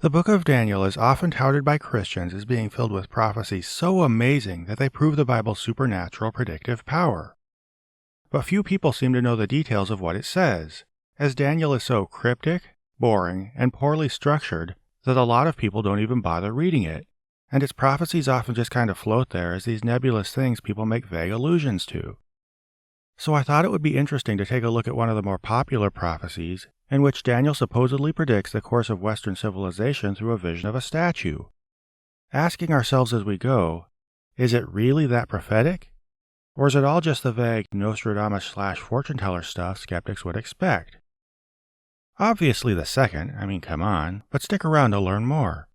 The book of Daniel is often touted by Christians as being filled with prophecies so amazing that they prove the Bible's supernatural predictive power. But few people seem to know the details of what it says, as Daniel is so cryptic, boring, and poorly structured that a lot of people don't even bother reading it, and its prophecies often just kind of float there as these nebulous things people make vague allusions to. So I thought it would be interesting to take a look at one of the more popular prophecies, in which Daniel supposedly predicts the course of Western civilization through a vision of a statue. Asking ourselves as we go, is it really that prophetic? Or is it all just the vague Nostradamus/fortune-teller stuff skeptics would expect? Obviously the second, come on, but stick around to learn more.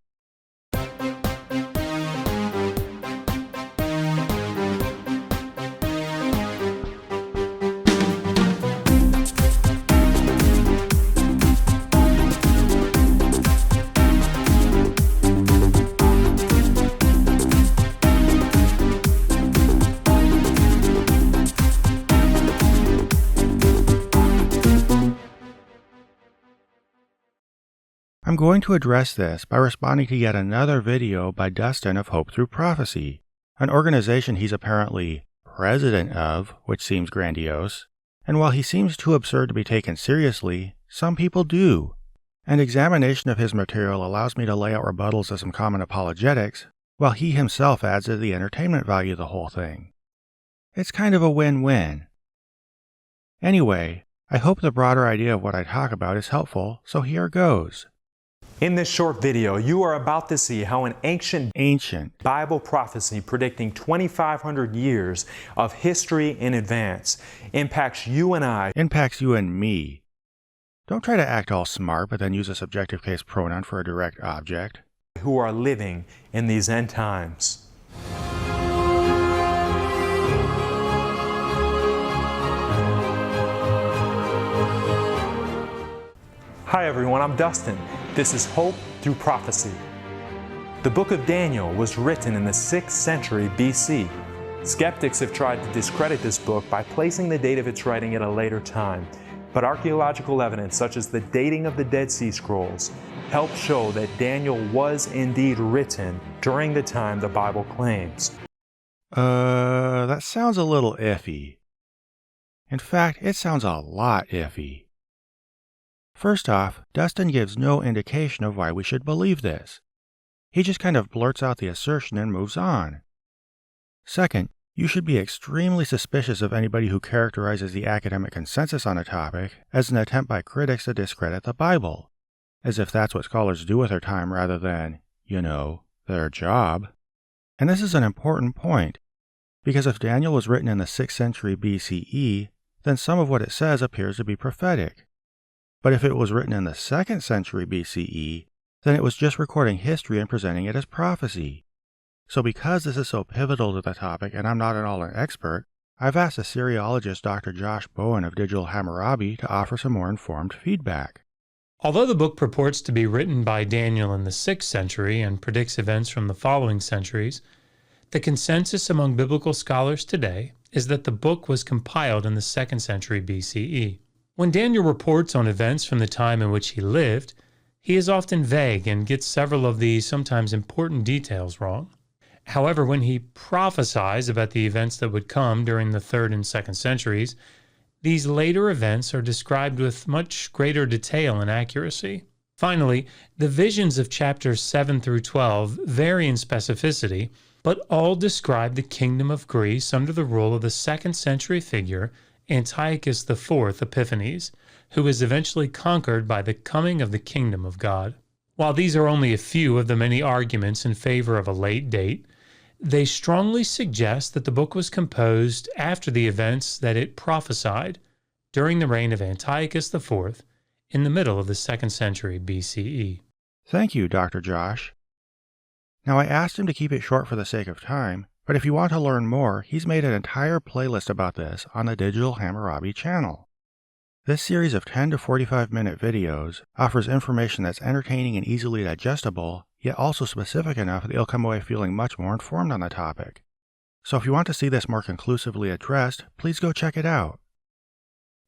I'm going to address this by responding to yet another video by Dustin of Hope Through Prophecy, an organization he's apparently president of, which seems grandiose, and while he seems too absurd to be taken seriously, some people do. An examination of his material allows me to lay out rebuttals to some common apologetics, while he himself adds to the entertainment value of the whole thing. It's kind of a win-win. Anyway, I hope the broader idea of what I talk about is helpful, so here goes. In this short video, you are about to see how an ancient Bible prophecy predicting 2,500 years of history in advance impacts you and I. Impacts you and me. Don't try to act all smart but then use a subjective case pronoun for a direct object. Who are living in these end times. Hi everyone, I'm Dustin. This is Hope Through Prophecy. The book of Daniel was written in the 6th century BC. Skeptics have tried to discredit this book by placing the date of its writing at a later time, but archaeological evidence such as the dating of the Dead Sea Scrolls help show that Daniel was indeed written during the time the Bible claims. That sounds a little iffy. In fact, it sounds a lot iffy. First off, Dustin gives no indication of why we should believe this. He just kind of blurts out the assertion and moves on. Second, you should be extremely suspicious of anybody who characterizes the academic consensus on a topic as an attempt by critics to discredit the Bible, as if that's what scholars do with their time rather than, their job. And this is an important point, because if Daniel was written in the 6th century BCE, then some of what it says appears to be prophetic. But if it was written in the 2nd century BCE, then it was just recording history and presenting it as prophecy. So because this is so pivotal to the topic and I'm not at all an expert, I've asked Assyriologist Dr. Josh Bowen of Digital Hammurabi to offer some more informed feedback. Although the book purports to be written by Daniel in the 6th century and predicts events from the following centuries, the consensus among biblical scholars today is that the book was compiled in the 2nd century BCE. When Daniel reports on events from the time in which he lived, he is often vague and gets several of the sometimes important details wrong. However, when he prophesies about the events that would come during the 3rd and 2nd centuries, these later events are described with much greater detail and accuracy. Finally, the visions of chapters 7 through 12 vary in specificity, but all describe the kingdom of Greece under the rule of the 2nd century figure Antiochus IV Epiphanes, who is eventually conquered by the coming of the kingdom of God. While these are only a few of the many arguments in favor of a late date, they strongly suggest that the book was composed after the events that it prophesied during the reign of Antiochus IV in the middle of the 2nd century BCE. Thank you, Dr. Josh. Now, I asked him to keep it short for the sake of time, but if you want to learn more, he's made an entire playlist about this on the Digital Hammurabi channel. This series of 10 to 45-minute videos offers information that's entertaining and easily digestible, yet also specific enough that you'll come away feeling much more informed on the topic. So if you want to see this more conclusively addressed, please go check it out.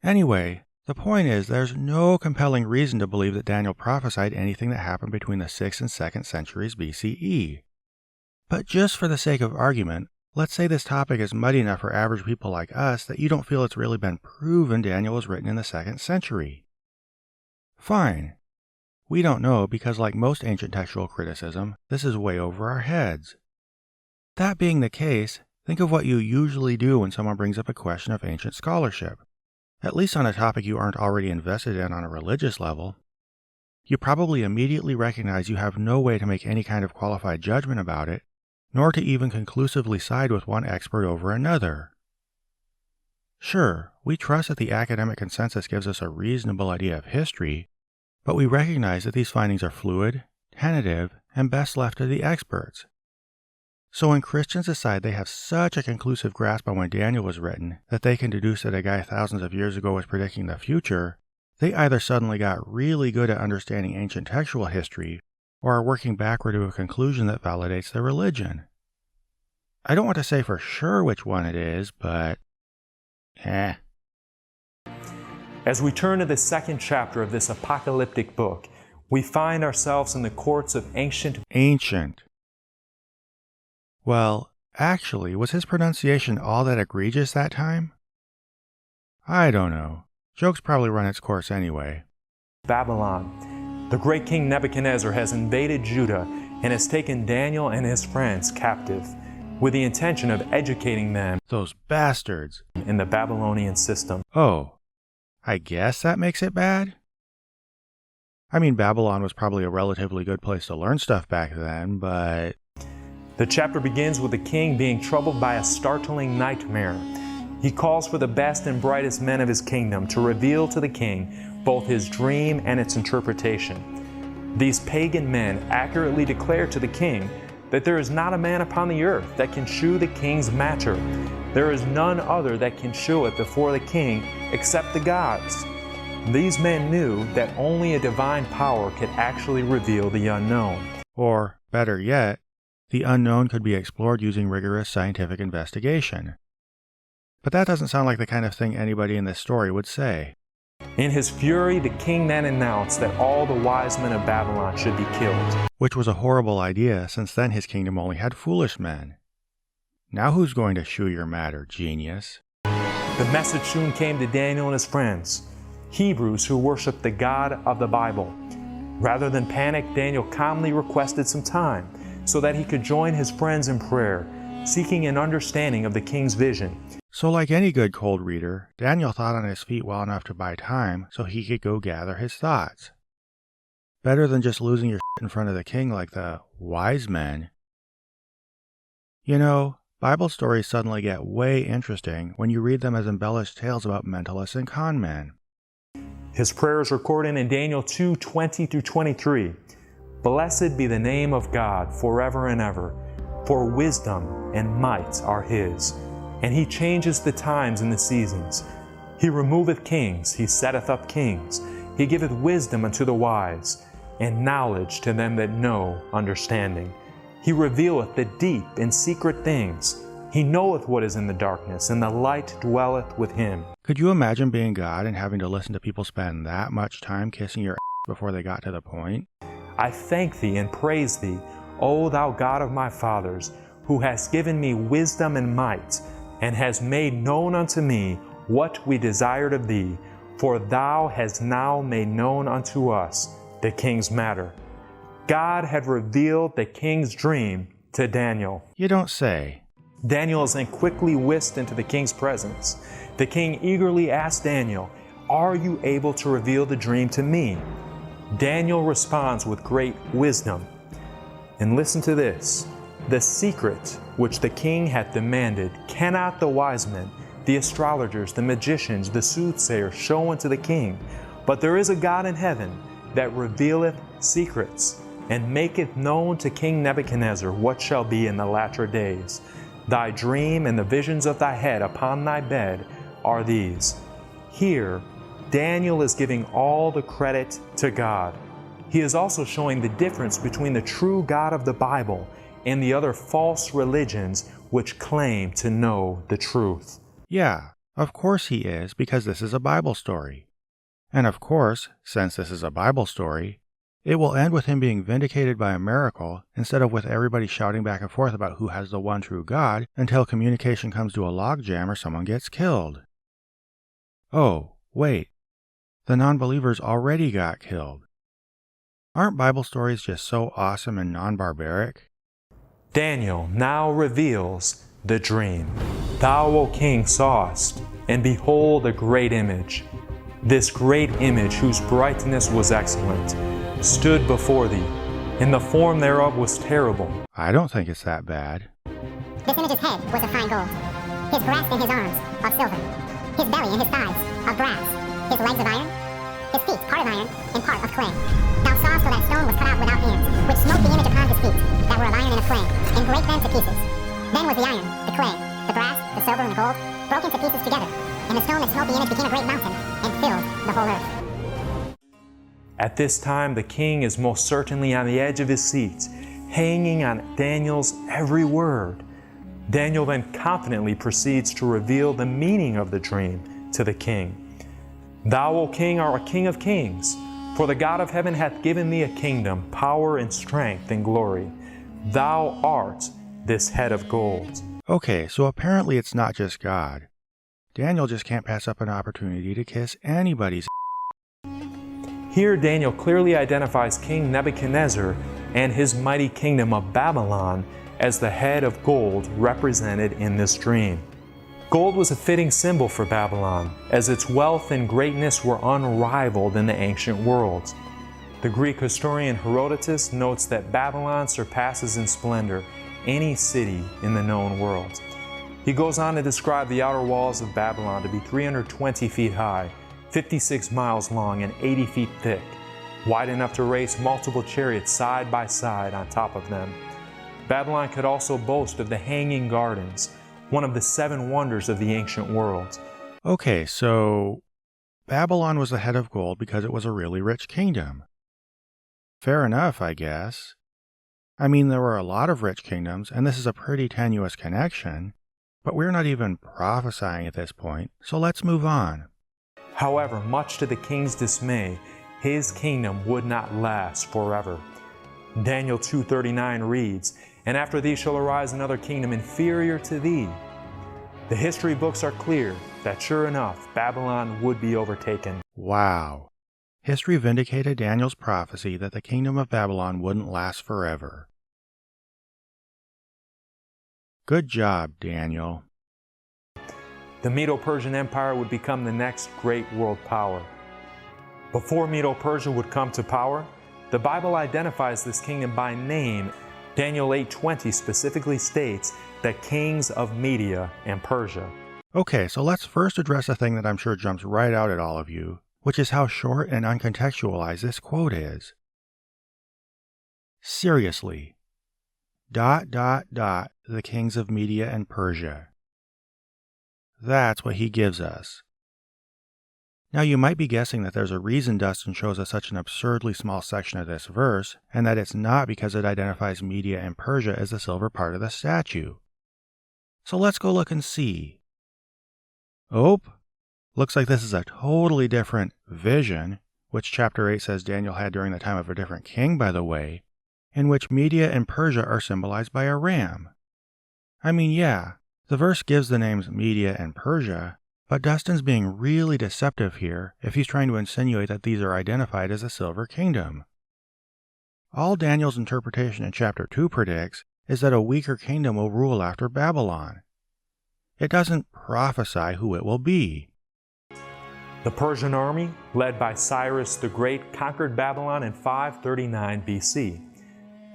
Anyway, The point is, there's no compelling reason to believe that Daniel prophesied anything that happened between the 6th and 2nd centuries BCE. But just for the sake of argument, let's say this topic is muddy enough for average people like us that you don't feel it's really been proven Daniel was written in the 2nd century. Fine. We don't know because, like most ancient textual criticism, this is way over our heads. That being the case, think of what you usually do when someone brings up a question of ancient scholarship. At least on a topic you aren't already invested in on a religious level. You probably immediately recognize you have no way to make any kind of qualified judgment about it, nor to even conclusively side with one expert over another. Sure, we trust that the academic consensus gives us a reasonable idea of history, but we recognize that these findings are fluid, tentative, and best left to the experts. So when Christians decide they have such a conclusive grasp on when Daniel was written that they can deduce that a guy thousands of years ago was predicting the future, they either suddenly got really good at understanding ancient textual history or are working backward to a conclusion that validates their religion. I don't want to say for sure which one it is, but As we turn to the 2nd chapter of this apocalyptic book, we find ourselves in the courts of ancient. Well, actually, was his pronunciation all that egregious that time? I don't know. Joke's probably run its course anyway. Babylon. The great king Nebuchadnezzar has invaded Judah and has taken Daniel and his friends captive, with the intention of educating them, those bastards, in the Babylonian system. Oh, I guess that makes it bad? I mean, Babylon was probably a relatively good place to learn stuff back then, but... The chapter begins with the king being troubled by a startling nightmare. He calls for the best and brightest men of his kingdom to reveal to the king both his dream and its interpretation. These pagan men accurately declare to the king that there is not a man upon the earth that can shew the king's matter. There is none other that can shew it before the king except the gods. These men knew that only a divine power could actually reveal the unknown. Or, better yet, the unknown could be explored using rigorous scientific investigation. But that doesn't sound like the kind of thing anybody in this story would say. In his fury, the king then announced that all the wise men of Babylon should be killed. Which was a horrible idea, since then his kingdom only had foolish men. Now who's going to shew your matter, genius? The message soon came to Daniel and his friends, Hebrews who worshiped the God of the Bible. Rather than panic, Daniel calmly requested some time so that he could join his friends in prayer, seeking an understanding of the king's vision. So like any good cold reader, Daniel thought on his feet well enough to buy time so he could go gather his thoughts. Better than just losing your shit in front of the king like the wise men. You know, Bible stories suddenly get way interesting when you read them as embellished tales about mentalists and con men. His prayer is recorded in Daniel 2:20-23. Blessed be the name of God forever and ever, for wisdom and might are his. And he changes the times and the seasons. He removeth kings, he setteth up kings. He giveth wisdom unto the wise, and knowledge to them that know understanding. He revealeth the deep and secret things. He knoweth what is in the darkness, and the light dwelleth with him. Could you imagine being God and having to listen to people spend that much time kissing your ass before they got to the point? I thank thee and praise thee, O thou God of my fathers, who hast given me wisdom and might, and hast made known unto me what we desired of thee, for thou hast now made known unto us the king's matter. God had revealed the king's dream to Daniel. You don't say. Daniel is then quickly whisked into the king's presence. The king eagerly asked Daniel, "Are you able to reveal the dream to me?" Daniel responds with great wisdom. And listen to this. The secret which the king hath demanded cannot the wise men, the astrologers, the magicians, the soothsayers show unto the king. But there is a God in heaven that revealeth secrets, and maketh known to King Nebuchadnezzar what shall be in the latter days. Thy dream and the visions of thy head upon thy bed are these. Here, Daniel is giving all the credit to God. He is also showing the difference between the true God of the Bible and the other false religions which claim to know the truth. Yeah, of course he is, because this is a Bible story. And of course, since this is a Bible story, it will end with him being vindicated by a miracle instead of with everybody shouting back and forth about who has the one true God until communication comes to a logjam or someone gets killed. Oh, wait. The non-believers already got killed. Aren't Bible stories just so awesome and non-barbaric? Daniel now reveals the dream. Thou, O king, sawest, and behold a great image. This great image, whose brightness was excellent, stood before thee, and the form thereof was terrible. I don't think it's that bad. This image's head was of fine gold, his breast and his arms of silver, his belly and his thighs of brass, his legs of iron, his feet part of iron and part of clay. Thou sawest where that stone was cut out without hands, which smote the image upon his feet, that were of iron and of clay, and brake them to pieces. Then was the iron, the clay, the brass, the silver, and the gold broken to pieces together, and the stone that smote the image became a great mountain, and filled the whole earth. At this time, the king is most certainly on the edge of his seat, hanging on Daniel's every word. Daniel then confidently proceeds to reveal the meaning of the dream to the king. Thou, O king, art a king of kings, for the God of heaven hath given thee a kingdom, power and strength and glory. Thou art this head of gold. Okay, so apparently it's not just God. Daniel just can't pass up an opportunity to kiss anybody's. Here Daniel clearly identifies King Nebuchadnezzar and his mighty kingdom of Babylon as the head of gold represented in this dream. Gold was a fitting symbol for Babylon, as its wealth and greatness were unrivaled in the ancient world. The Greek historian Herodotus notes that Babylon surpasses in splendor any city in the known world. He goes on to describe the outer walls of Babylon to be 320 feet high, 56 miles long, and 80 feet thick, wide enough to race multiple chariots side by side on top of them. Babylon could also boast of the Hanging Gardens, one of the 7 wonders of the ancient world. Okay, so Babylon was the head of gold because it was a really rich kingdom. Fair enough, I guess. I mean, there were a lot of rich kingdoms, and this is a pretty tenuous connection, but we're not even prophesying at this point, so let's move on. However, much to the king's dismay, his kingdom would not last forever. Daniel 2:39 reads, "And after thee shall arise another kingdom inferior to thee." The history books are clear that sure enough, Babylon would be overtaken. Wow. History vindicated Daniel's prophecy that the kingdom of Babylon wouldn't last forever. Good job, Daniel. The Medo-Persian Empire would become the next great world power. Before Medo-Persia would come to power, the Bible identifies this kingdom by name. Daniel 8:20 specifically states that kings of Media and Persia. Okay, so let's first address a thing that I'm sure jumps right out at all of you, which is how short and uncontextualized this quote is. Seriously. ... the kings of Media and Persia. That's what he gives us. Now you might be guessing that there's a reason Dustin shows us such an absurdly small section of this verse, and that it's not because it identifies Media and Persia as the silver part of the statue. So let's go look and see. Oh, looks like this is a totally different vision, which chapter 8 says Daniel had during the time of a different king, by the way, in which Media and Persia are symbolized by a ram. I mean, yeah, the verse gives the names Media and Persia, but Dustin's being really deceptive here if he's trying to insinuate that these are identified as a silver kingdom. All Daniel's interpretation in chapter 2 predicts is that a weaker kingdom will rule after Babylon. It doesn't prophesy who it will be. The Persian army, led by Cyrus the Great, conquered Babylon in 539 BC.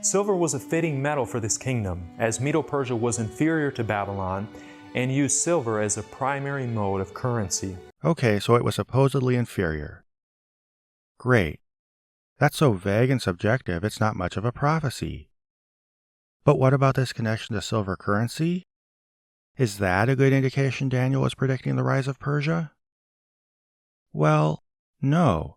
Silver was a fitting metal for this kingdom, as Medo-Persia was inferior to Babylon and used silver as a primary mode of currency. Okay, so it was supposedly inferior. Great. That's so vague and subjective, it's not much of a prophecy. But what about this connection to silver currency? Is that a good indication Daniel was predicting the rise of Persia? Well, no.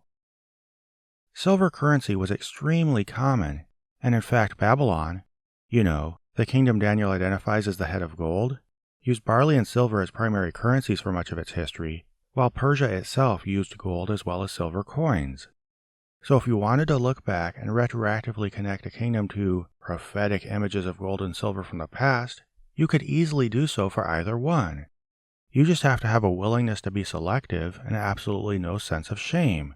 Silver currency was extremely common, and in fact Babylon, the kingdom Daniel identifies as the head of gold, used barley and silver as primary currencies for much of its history, while Persia itself used gold as well as silver coins. So if you wanted to look back and retroactively connect a kingdom to prophetic images of gold and silver from the past, you could easily do so for either one. You just have to have a willingness to be selective and absolutely no sense of shame.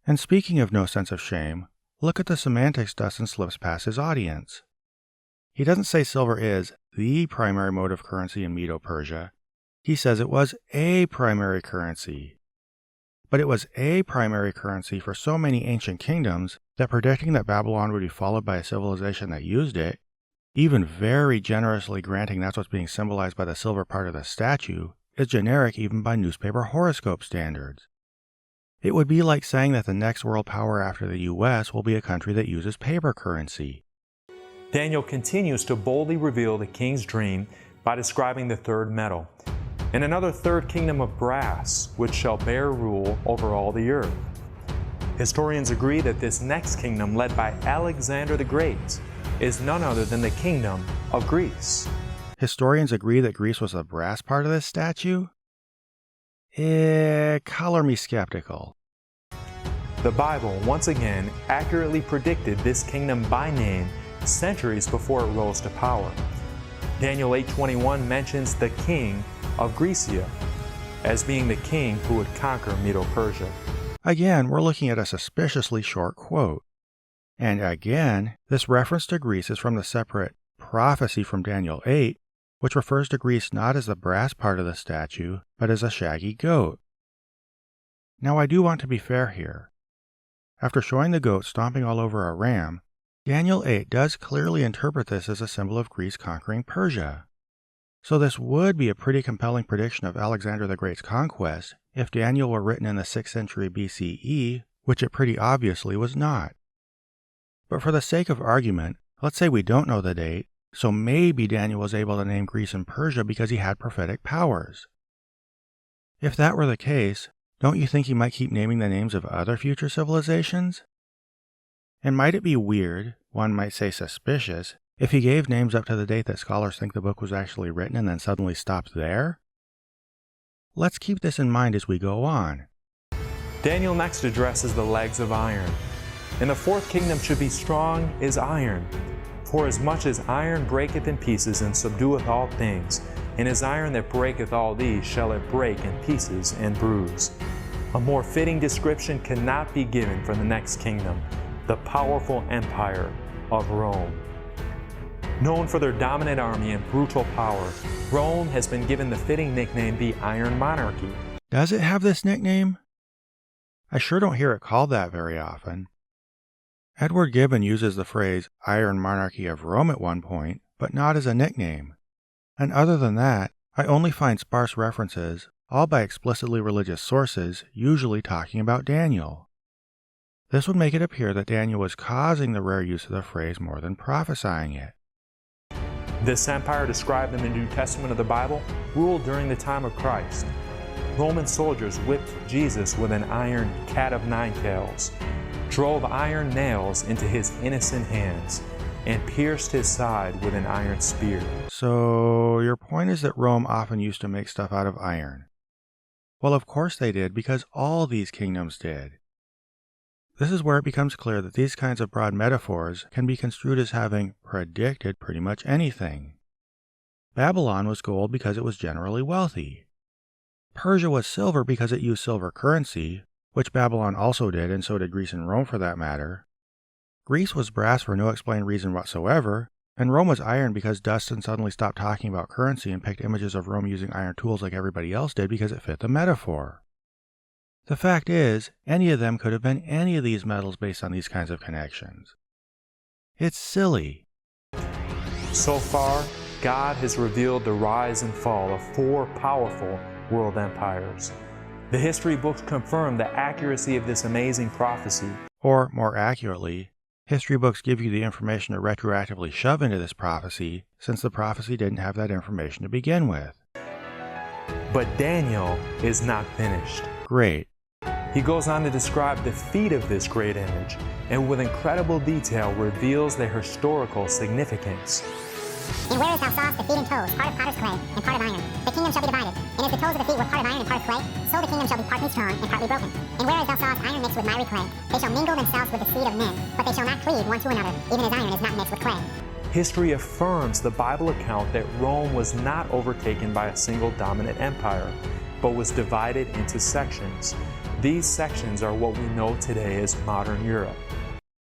And speaking of no sense of shame, look at the semantics Dustin slips past his audience. He doesn't say silver is the primary mode of currency in Medo-Persia. He says it was a primary currency. But it was a primary currency for so many ancient kingdoms that predicting that Babylon would be followed by a civilization that used it, even very generously granting that's what's being symbolized by the silver part of the statue, is generic even by newspaper horoscope standards. It would be like saying that the next world power after the US will be a country that uses paper currency. Daniel continues to boldly reveal the king's dream by describing the third metal, and another third kingdom of brass, which shall bear rule over all the earth. Historians agree that this next kingdom, led by Alexander the Great, is none other than the kingdom of Greece. Historians agree that Greece was the brass part of this statue? Color me skeptical. The Bible once again accurately predicted this kingdom by name centuries before it rose to power. Daniel 8:21 mentions the king of Grecia as being the king who would conquer Medo-Persia. Again, we're looking at a suspiciously short quote. And again, this reference to Greece is from the separate prophecy from Daniel 8, which refers to Greece not as the brass part of the statue, but as a shaggy goat. Now I do want to be fair here. After showing the goat stomping all over a ram, Daniel 8 does clearly interpret this as a symbol of Greece conquering Persia. So this would be a pretty compelling prediction of Alexander the Great's conquest if Daniel were written in the 6th century BCE, which it pretty obviously was not. But for the sake of argument, let's say we don't know the date, so maybe Daniel was able to name Greece and Persia because he had prophetic powers. If that were the case, don't you think he might keep naming the names of other future civilizations? And might it be weird, one might say suspicious, if he gave names up to the date that scholars think the book was actually written and then suddenly stopped there? Let's keep this in mind as we go on. Daniel next addresses the legs of iron. And the fourth kingdom should be strong as iron. For as much as iron breaketh in pieces and subdueth all things, and as iron that breaketh all these shall it break in pieces and bruise. A more fitting description cannot be given for the next kingdom, the powerful empire of Rome. Known for their dominant army and brutal power, Rome has been given the fitting nickname the Iron Monarchy. Does it have this nickname? I sure don't hear it called that very often. Edward Gibbon uses the phrase Iron Monarchy of Rome at one point, but not as a nickname. And other than that, I only find sparse references, all by explicitly religious sources, usually talking about Daniel. This would make it appear that Daniel was causing the rare use of the phrase more than prophesying it. This empire described in the New Testament of the Bible ruled during the time of Christ. Roman soldiers whipped Jesus with an iron cat of nine tails, drove iron nails into his innocent hands, and pierced his side with an iron spear. So your point is that Rome often used to make stuff out of iron. Well, of course they did, because all these kingdoms did. This is where it becomes clear that these kinds of broad metaphors can be construed as having predicted pretty much anything. Babylon was gold because it was generally wealthy. Persia was silver because it used silver currency, which Babylon also did, and so did Greece and Rome for that matter. Greece was brass for no explained reason whatsoever, and Rome was iron because Dustin suddenly stopped talking about currency and picked images of Rome using iron tools like everybody else did because it fit the metaphor. The fact is, any of them could have been any of these metals based on these kinds of connections. It's silly. So far, God has revealed the rise and fall of four powerful world empires. The history books confirm the accuracy of this amazing prophecy. Or, more accurately, history books give you the information to retroactively shove into this prophecy, since the prophecy didn't have that information to begin with. But Daniel is not finished. Great. He goes on to describe the feat of this great image, and with incredible detail reveals their historical significance. And whereas thou sawest the feet and toes, part of potter's clay and part of iron, the kingdom shall be divided. And as the toes of the feet were part of iron and part of clay, so the kingdom shall be partly strong and partly broken. And whereas thou sawest iron mixed with miry clay, they shall mingle themselves with the seed of men, but they shall not cleave one to another, even as iron is not mixed with clay. History affirms the Bible account that Rome was not overtaken by a single dominant empire, but was divided into sections. These sections are what we know today as modern Europe.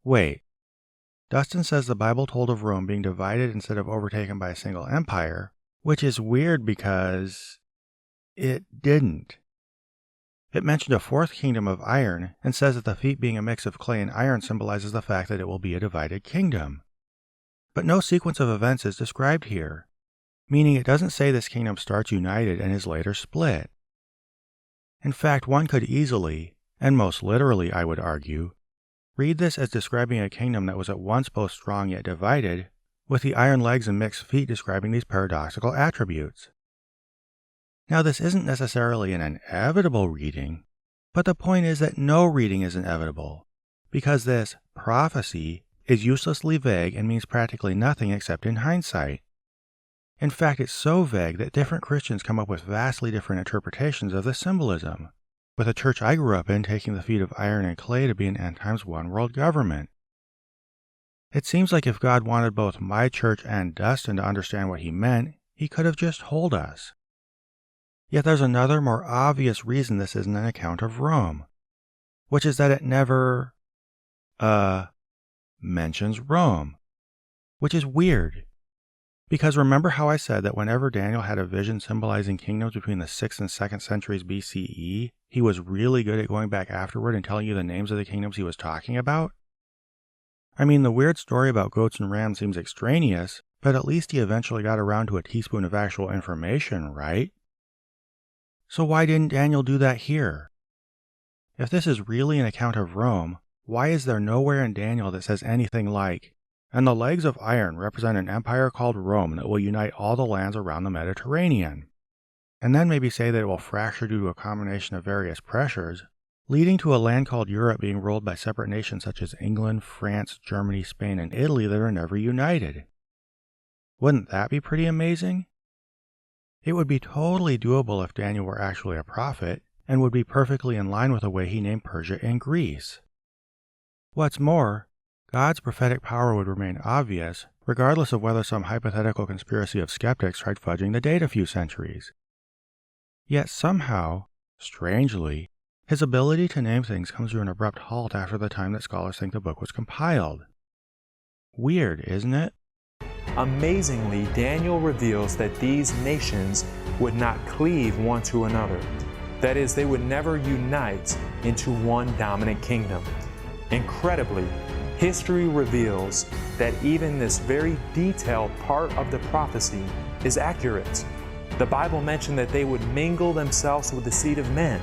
Wait. Dustin says the Bible told of Rome being divided instead of overtaken by a single empire, which is weird because it didn't. It mentioned a fourth kingdom of iron and says that the feet being a mix of clay and iron symbolizes the fact that it will be a divided kingdom. But no sequence of events is described here, meaning it doesn't say this kingdom starts united and is later split. In fact, one could easily, and most literally I would argue, read this as describing a kingdom that was at once both strong yet divided, with the iron legs and mixed feet describing these paradoxical attributes. Now, this isn't necessarily an inevitable reading, but the point is that no reading is inevitable, because this prophecy is uselessly vague and means practically nothing except in hindsight. In fact, it's so vague that different Christians come up with vastly different interpretations of the symbolism, with the church I grew up in taking the feet of iron and clay to be an end times one world government. It seems like if God wanted both my church and Dustin to understand what he meant, he could have just told us. Yet there's another more obvious reason this isn't an account of Rome, which is that it never, mentions Rome, which is weird. Because remember how I said that whenever Daniel had a vision symbolizing kingdoms between the 6th and 2nd centuries BCE, he was really good at going back afterward and telling you the names of the kingdoms he was talking about? I mean, the weird story about goats and rams seems extraneous, but at least he eventually got around to a teaspoon of actual information, right? So why didn't Daniel do that here? If this is really an account of Rome, why is there nowhere in Daniel that says anything like, "And the legs of iron represent an empire called Rome that will unite all the lands around the Mediterranean," and then maybe say that it will fracture due to a combination of various pressures, leading to a land called Europe being ruled by separate nations such as England, France, Germany, Spain, and Italy that are never united? Wouldn't that be pretty amazing? It would be totally doable if Daniel were actually a prophet, and would be perfectly in line with the way he named Persia and Greece. What's more, God's prophetic power would remain obvious, regardless of whether some hypothetical conspiracy of skeptics tried fudging the date a few centuries. Yet somehow, strangely, his ability to name things comes to an abrupt halt after the time that scholars think the book was compiled. Weird, isn't it? Amazingly, Daniel reveals that these nations would not cleave one to another. That is, they would never unite into one dominant kingdom. Incredibly, history reveals that even this very detailed part of the prophecy is accurate. The Bible mentioned that they would mingle themselves with the seed of men.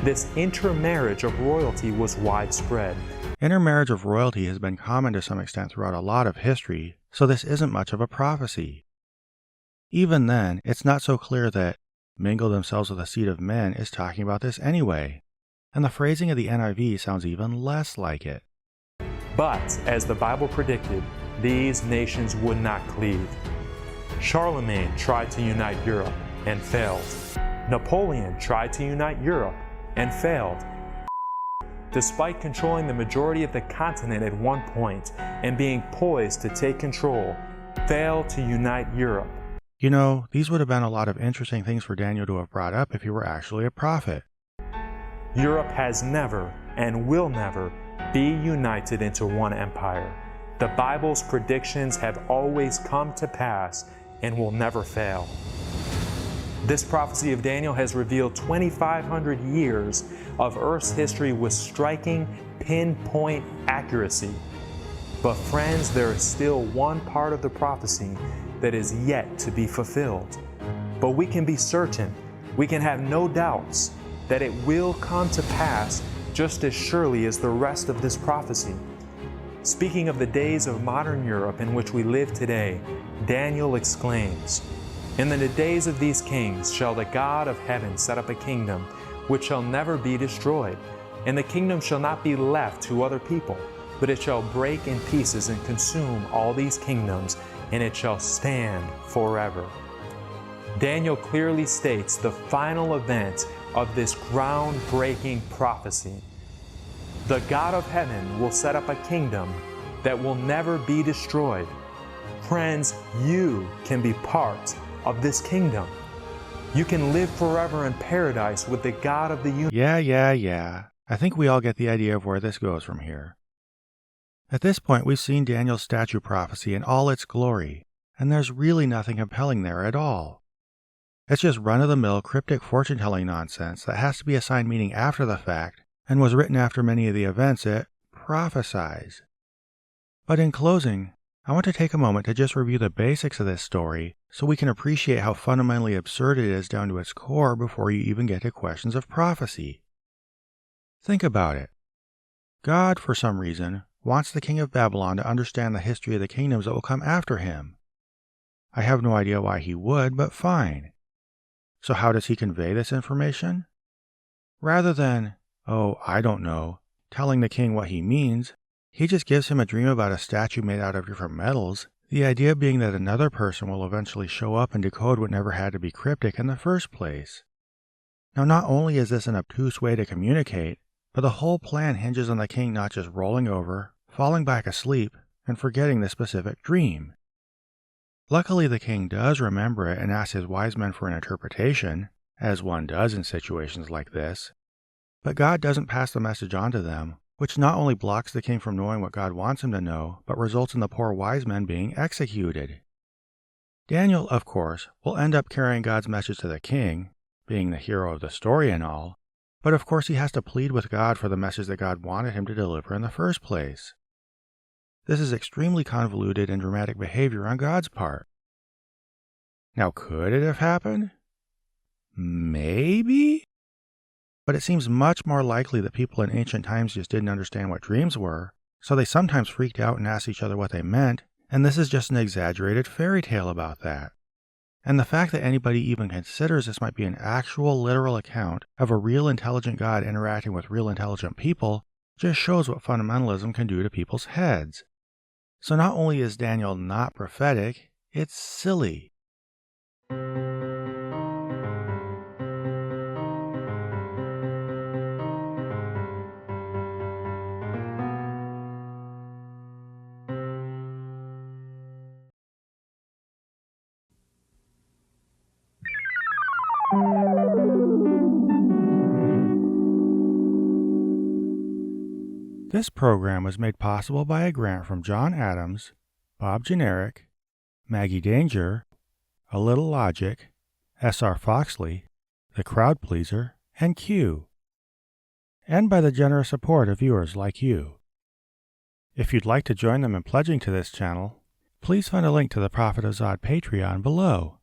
This intermarriage of royalty was widespread. Intermarriage of royalty has been common to some extent throughout a lot of history, so this isn't much of a prophecy. Even then, it's not so clear that mingle themselves with the seed of men is talking about this anyway, and the phrasing of the NIV sounds even less like it. But, as the Bible predicted, these nations would not cleave. Charlemagne tried to unite Europe and failed. Napoleon tried to unite Europe and failed. Despite controlling the majority of the continent at one point and being poised to take control, failed to unite Europe. You know, these would have been a lot of interesting things for Daniel to have brought up if he were actually a prophet. Europe has never and will never be united into one empire. The Bible's predictions have always come to pass and will never fail. This prophecy of Daniel has revealed 2,500 years of Earth's history with striking, pinpoint accuracy. But friends, there is still one part of the prophecy that is yet to be fulfilled. But we can be certain, we can have no doubts, that it will come to pass just as surely as the rest of this prophecy. Speaking of the days of modern Europe in which we live today, Daniel exclaims, "In the days of these kings shall the God of heaven set up a kingdom which shall never be destroyed, and the kingdom shall not be left to other people, but it shall break in pieces and consume all these kingdoms, and it shall stand forever." Daniel clearly states the final event of this groundbreaking prophecy. The God of heaven will set up a kingdom that will never be destroyed. Friends, you can be part of this kingdom. You can live forever in paradise with the God of the universe. Yeah. I think we all get the idea of where this goes from here. At this point, we've seen Daniel's statue prophecy in all its glory, and there's really nothing compelling there at all. It's just run-of-the-mill cryptic fortune-telling nonsense that has to be assigned meaning after the fact and was written after many of the events it prophesies. But in closing, I want to take a moment to just review the basics of this story so we can appreciate how fundamentally absurd it is down to its core before you even get to questions of prophecy. Think about it. God, for some reason, wants the king of Babylon to understand the history of the kingdoms that will come after him. I have no idea why he would, but fine. So how does he convey this information? Rather than, I don't know, telling the king what he means, he just gives him a dream about a statue made out of different metals, the idea being that another person will eventually show up and decode what never had to be cryptic in the first place. Now, not only is this an obtuse way to communicate, but the whole plan hinges on the king not just rolling over, falling back asleep, and forgetting the specific dream. Luckily, the king does remember it and asks his wise men for an interpretation, as one does in situations like this. But God doesn't pass the message on to them, which not only blocks the king from knowing what God wants him to know, but results in the poor wise men being executed. Daniel, of course, will end up carrying God's message to the king, being the hero of the story and all, but of course he has to plead with God for the message that God wanted him to deliver in the first place. This is extremely convoluted and dramatic behavior on God's part. Now, could it have happened? Maybe? But it seems much more likely that people in ancient times just didn't understand what dreams were, so they sometimes freaked out and asked each other what they meant, and this is just an exaggerated fairy tale about that. And the fact that anybody even considers this might be an actual literal account of a real intelligent God interacting with real intelligent people just shows what fundamentalism can do to people's heads. So not only is Daniel not prophetic, it's silly. This program was made possible by a grant from John Adams, Bob Generic, Maggie Danger, A Little Logic, S.R. Foxley, The Crowd Pleaser, and Q, and by the generous support of viewers like you. If you'd like to join them in pledging to this channel, please find a link to the Prophet of Zod Patreon below.